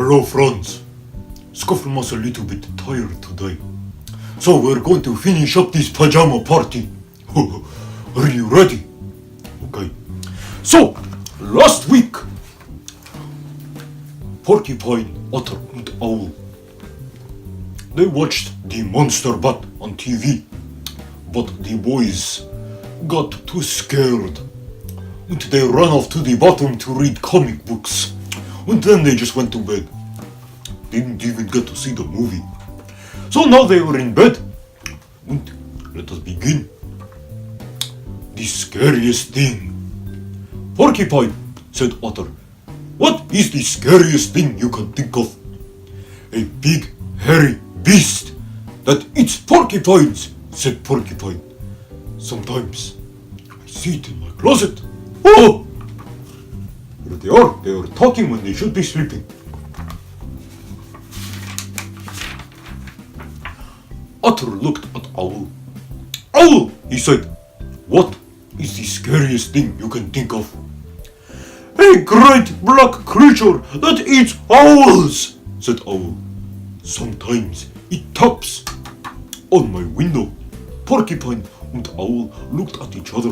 Hello friends, Scufflemoss a little bit tired today, so we're going to finish up this pajama party. Are you ready? Okay, so last week, Porcupine, Otter and Owl, they watched the monster bat on TV, but the boys got too scared and they ran off to the bottom to read comic books, and then they just went to bed. Didn't even get to see the movie. So now they were in bed, and let us begin. The scariest thing. Porcupine, said Otter. What is the scariest thing you can think of? A big, hairy beast that eats porcupines, said Porcupine. Sometimes I see it in my closet. Oh! Here they are. They are talking when they should be sleeping. Otter looked at Owl. Owl, he said, what is the scariest thing you can think of? A great black creature that eats owls, said Owl. Sometimes it taps on my window. Porcupine and Owl looked at each other.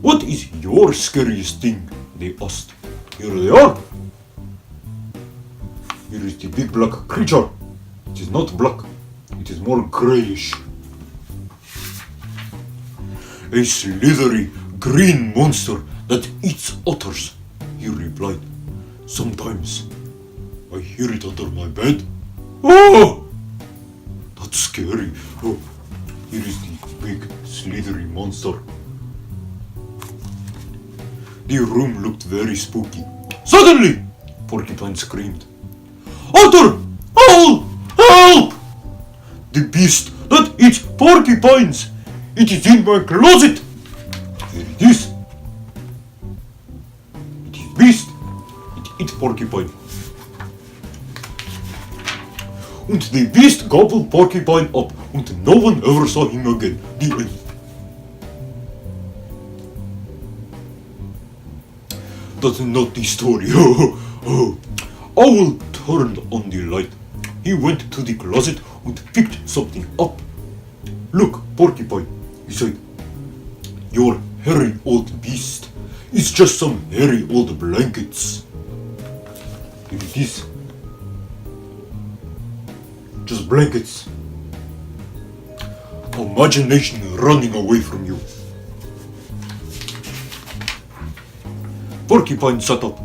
What is your scariest thing? They asked. Here they are. Here is the big black creature. It is not black. It is more greyish. A slithery green monster that eats otters, he replied. Sometimes I hear it under my bed. Oh! That's scary. Oh, here is the big slithery monster. The room looked very spooky. Suddenly, Porcupine screamed. Otter! Owl! Help! The beast that eats porcupines! It is in my closet! Here it is. It is beast. It eats porcupine. And the beast gobbled Porcupine up, and no one ever saw him again. The end. That's not the story. Owl turned on the light. He went to the closet and picked something up. Look, Porcupine, he said. Your hairy old beast is just some hairy old blankets. Here it is. Just blankets. Imagination running away from you. Porcupine sat up.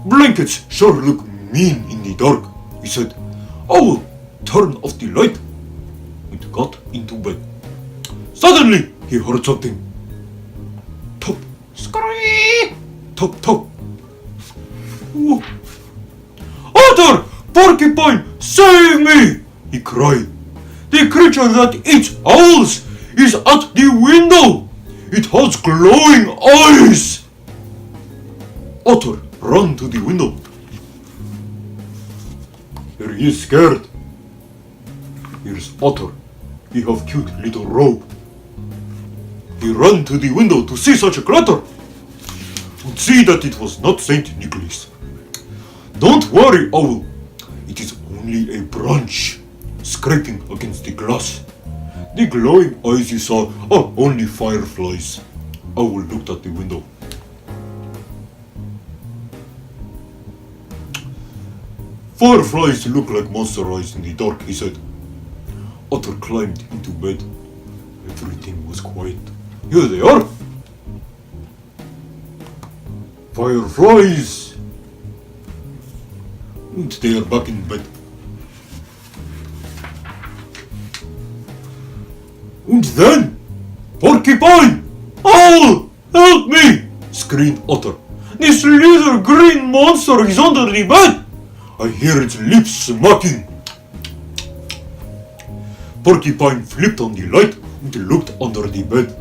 Blankets sure look mean in the dark, he said. Owl turned off the light and got into bed. Suddenly he heard something. Top, scurry, top, top. Whoa. Otter! Porcupine, save me! He cried. The creature that eats owls is at the window. It has glowing eyes. Otter ran to the window. Here he is scared. Here's Otter. He have cute little robe. He ran to the window to see such a clutter and see that it was not Saint Nicholas. Don't worry, Owl. It is only a branch scraping against the glass. The glowing eyes you saw are only fireflies. Owl looked at the window. Fireflies look like monster eyes in the dark, he said. Otter climbed into bed. Everything was quiet. Here they are. Fireflies. And they are back in bed. And then, Porcupine! Owl! Help me! Screamed Otter. This little green monster is under the bed! I hear its lips smacking. Porcupine flipped on the light and looked under the bed.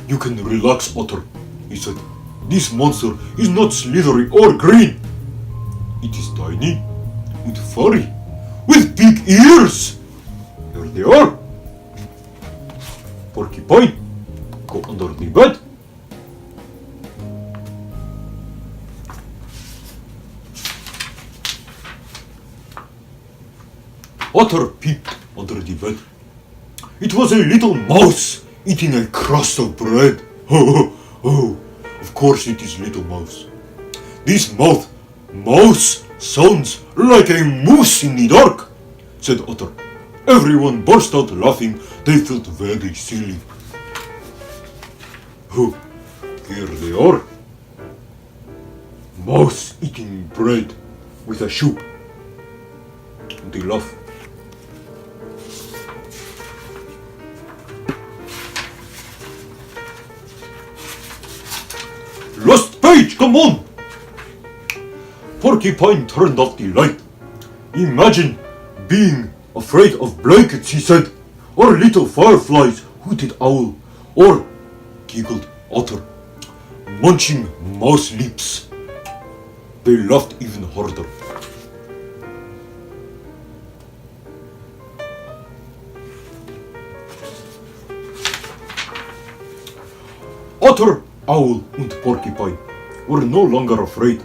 You can relax, Otter, he said. This monster is not slithery or green. It is tiny and furry, with big ears. Here they are. Porcupine, go under the bed. Otter peeped under the bed. It was a little mouse eating a crust of bread. Oh, of course it is little mouse. This mouse sounds like a moose in the dark, said Otter. Everyone burst out laughing. They felt very silly. Oh, here they are. Mouse eating bread with a shoe. And they laugh. Last page, come on! Porcupine turned off the light. Imagine being afraid of blankets, he said, or little fireflies, hooted Owl, or giggled Otter, munching mouse lips. They laughed even harder. Otter, Owl and Porcupine were no longer afraid.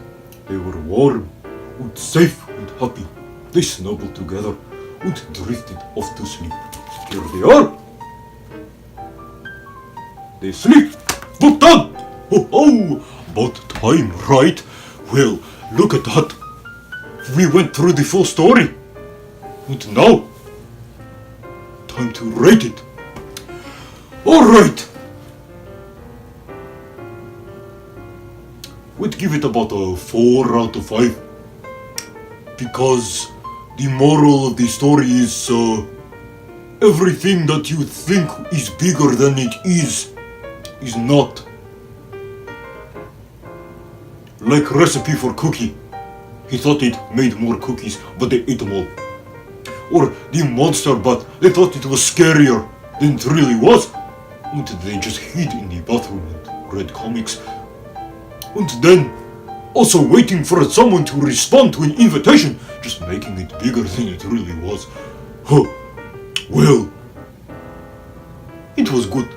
They were warm and safe and happy. They snuggled together and drifted off to sleep. Here they are. They sleep. But done. Oh, about time, right? Well, look at that. We went through the full story. And now, time to rate it. Alright. We'd give it about a 4 out of 5. Because the moral of the story is everything that you think is bigger than it is not. Like recipe for cookie. He thought it made more cookies, but they ate them all. Or the monster bat, they thought it was scarier than it really was. And they just hid in the bathroom and read comics. And then also waiting for someone to respond to an invitation, just making it bigger than it really was. Well, it was good.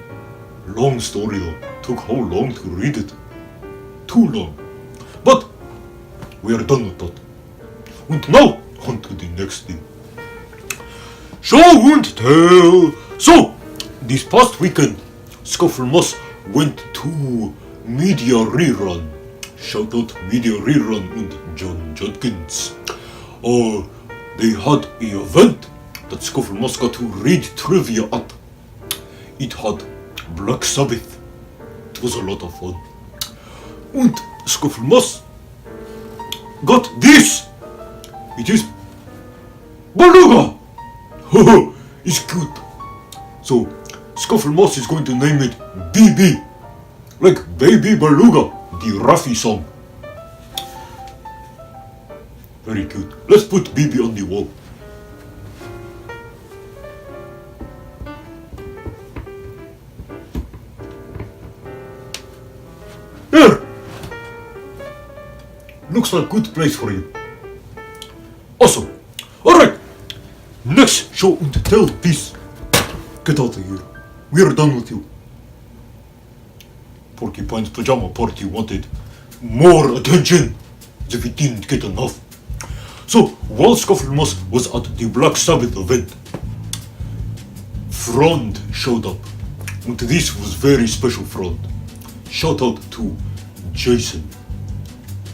Long story though. Took how long to read it? Too long. But we are done with that. And now, on to the next thing. Show and tell. So, this past weekend, Scufflemoss went to Media Rerun. Shout out Media Rerun and John Judkins. They had an event that Scufflemoss got to read trivia at. It had Black Sabbath. It was a lot of fun. And Scufflemoss got this. It is Beluga. It's cute. So Scufflemoss is going to name it BB, like Baby Beluga, the Raffy song. Very cute. Let's put BB on the wall. There! Looks like a good place for you. Awesome. Alright. Next show and tell piece. Get out of here. We are done with you. Porcupine's Pajama Party wanted more attention, as if it didn't get enough. So, while Scufflemoss was at the Black Sabbath event, Fruend showed up. And this was very special Fruend. Shout out to Jason.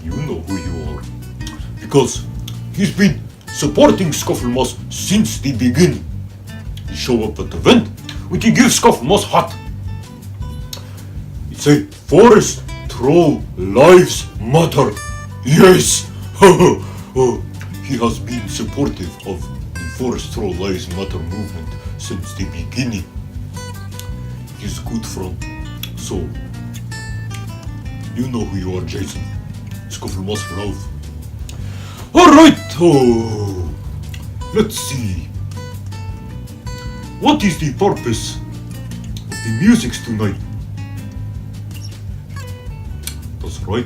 You know who you are. Because he's been supporting Scufflemoss since the beginning. He show up at the event, and he gives Scufflemoss hat. It's a Forest Troll Lives Matter. Yes! He has been supportive of the Forest Troll Lives Matter movement since the beginning. He's good friend. So, you know who you are, Jason. Scufflemoss love. Alright, let's see. What is the purpose of the musics tonight? That's right.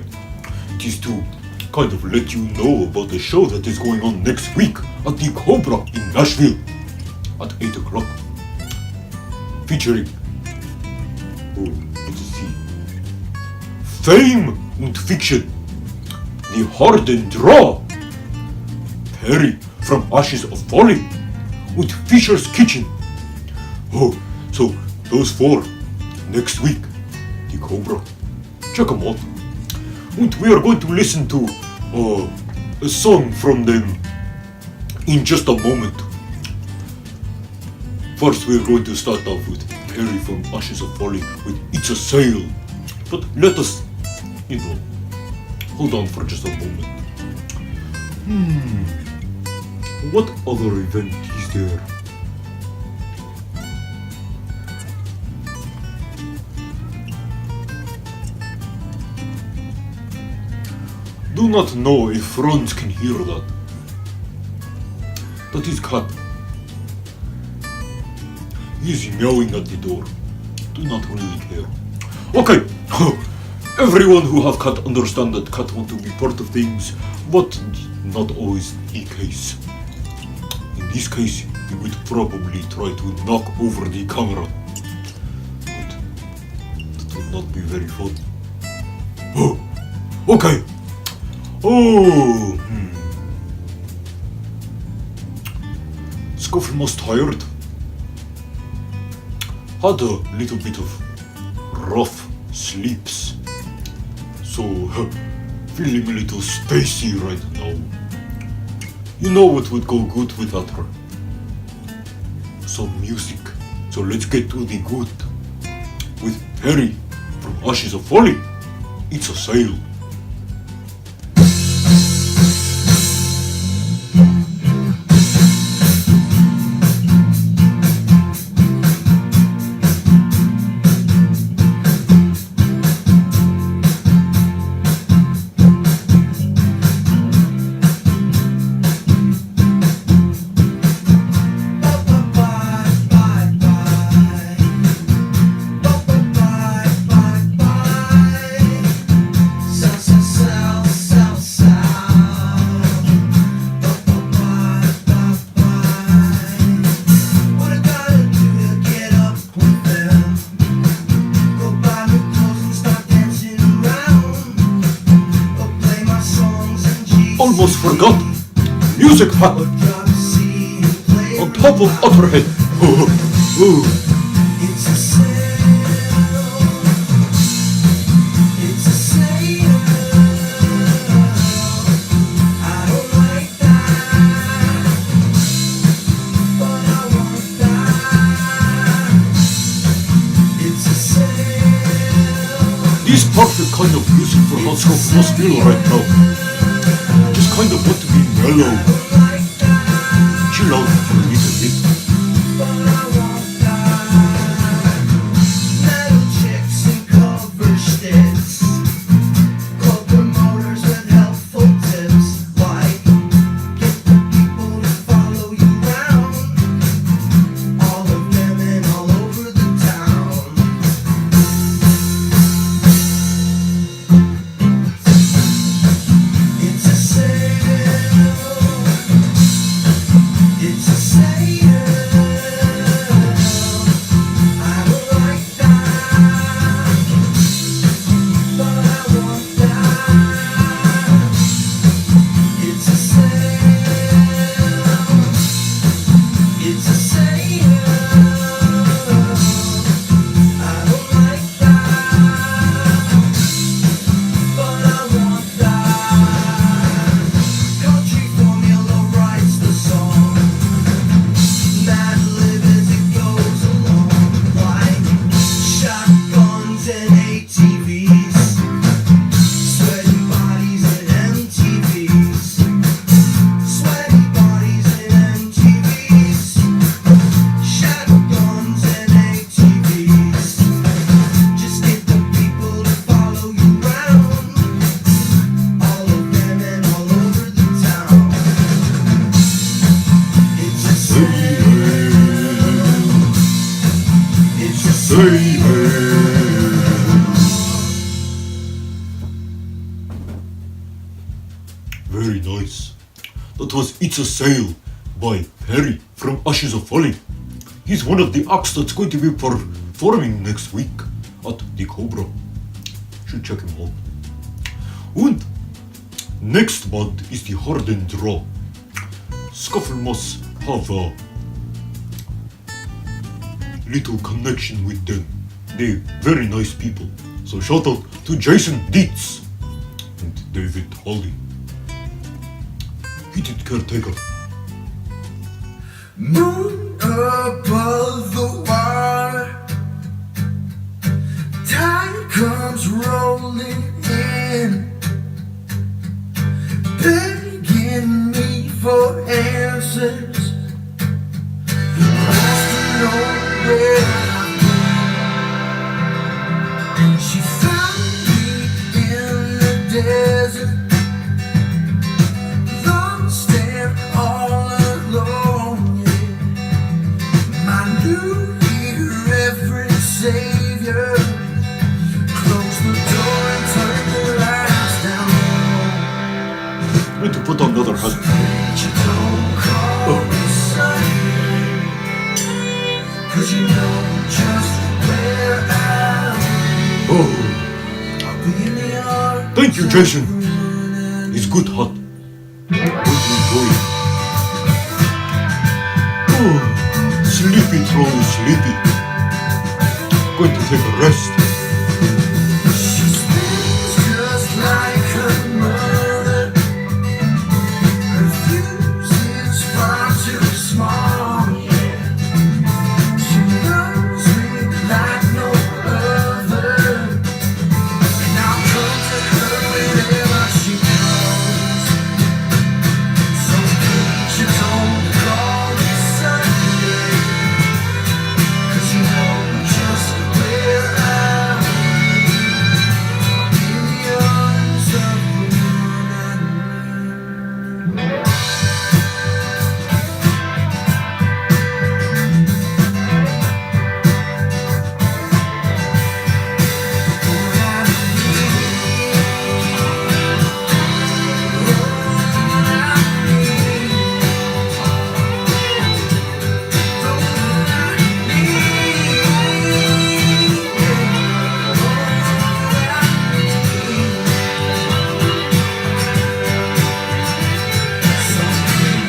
It is to kind of let you know about the show that is going on next week at the Cobra in Nashville at 8 o'clock. Featuring, let's see, Fame and Fiction, the Hardin Draw, Terry from Ashes of Folly, and Fisher's Kitchen. Oh, so those 4 next week, the Cobra. Check them out. And we are going to listen to a song from them in just a moment. First, we're going to start off with Terry from Ashes of Folly with It's a Sail. But let us, hold on for just a moment. What other event is there? Do not know if friends can hear that. That is cat. He is meowing at the door. Do not really care. Okay, everyone who have cat understand that cat want to be part of things, but not always the case. In this case, he would probably try to knock over the camera. But that would not be very fun. Oh, okay. Oh, Scufflemoss tired. Had a little bit of rough sleeps, so feeling a little spacey right now. You know what would go good with that? Some music. So let's get to the good. With Terry from Ashes of Folly, It's a Sail. Almost forgot. Music hat on top of Otterhead. It's a sail. It's a sail. I don't like that, but I want that. It's a sail. This perfect kind of music for how Scufflemoss feel right now. Just kind of want to be mellow. Chill out for a little bit. But I want that. Metal chicks and cover sticks. Club promoters with helpful tips. Like, get the people to follow you around. All of them and all over the town. It's a sail. It's a sail. I don't like that, but I want that. It's a sail. It's a sail. I don't like that, but I want that. Country formula writes the song. Mad lib as it goes along. Like shotguns and ATVs. Sweaty bodies and MTVs. Sweaty bodies and MTVs. Shotguns and ATVs. Just get the people to follow you around. All of them and all over the town. It's a sail. It's a sail. Very nice. That was It's a Sail by Terry from Ashes of Folly. He's one of the acts that's going to be performing next week at the Cobra. Should check him out. And next month is the Hardin Draw. Scufflemoss have little connection with them. They're very nice people. So shout out to Jason Dietz and David Holly. Hit it, caretaker. Moon above the water, tide comes rolling in, begging me for answers. Wants to know where I've been. She found me in the desert, lost and all alone. Yeah. My new irreverent savior, close the door and turn the lights down low. Need to put on another hat. You don't call me son, 'cause you know just where I'll be in the arms. Thank you, Jason. It's good hat. Hope you enjoy it. Sleepy, Troll, sleepy. Going to take a rest. She smells just like her mother. Her fuse is far too small, yeah. She loves me like no other, and I'll come to her whenever she goes. So please, you don't call me Sunday, 'cause you know just where I'll be in the arms of the one I need.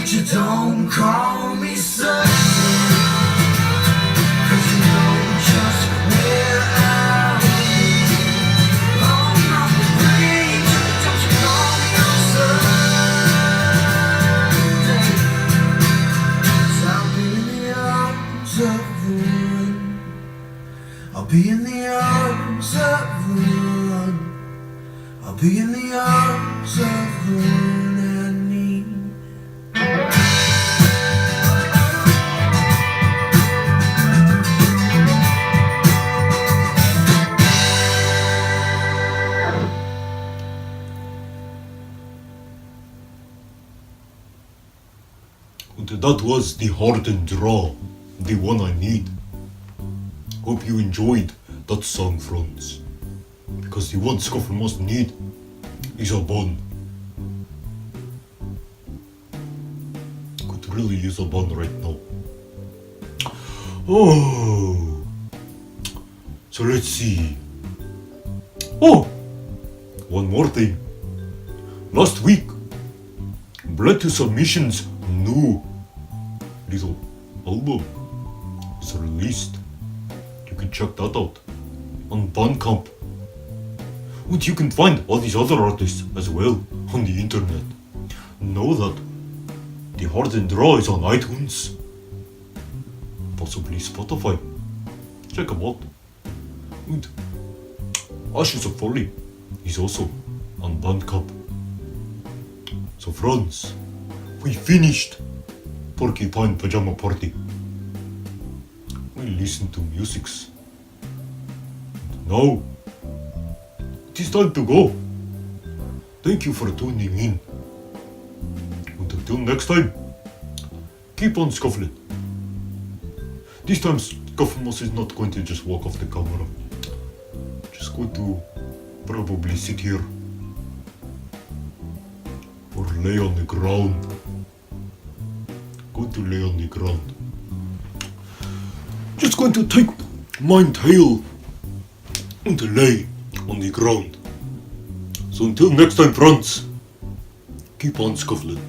You don't call me son, 'cause you know just where I'll be. Long off the bridge, don't you call me on Sunday, 'cause I'll be in the arms of the one. I'll be in the arms of the one. I'll be in the arms of the one I need. And that was the Hardin Draw, the one I need. Hope you enjoyed that song, friends. Because the one Scufflemöss need is a bun. Could really use a bun right now. Oh, so let's see. Oh, one more thing. Last week, Blood to Submission's new little album is released. You can check that out on Bandcamp. And you can find all these other artists as well on the internet. Know that the Hardin Draw is on iTunes, possibly Spotify. Check them out. And Ashes of Folly is also on Bandcamp. So friends, we finished Porcupine Pajama Party. We listened to musics. And now, it is time to go. Thank you for tuning in. And until next time, keep on scuffling. This time Scufflemoss is not going to just walk off the camera. Just going to probably sit here or lay on the ground. Going to lay on the ground. Just going to take my tail and lay on the ground. So until next time, friends, keep on scuffling.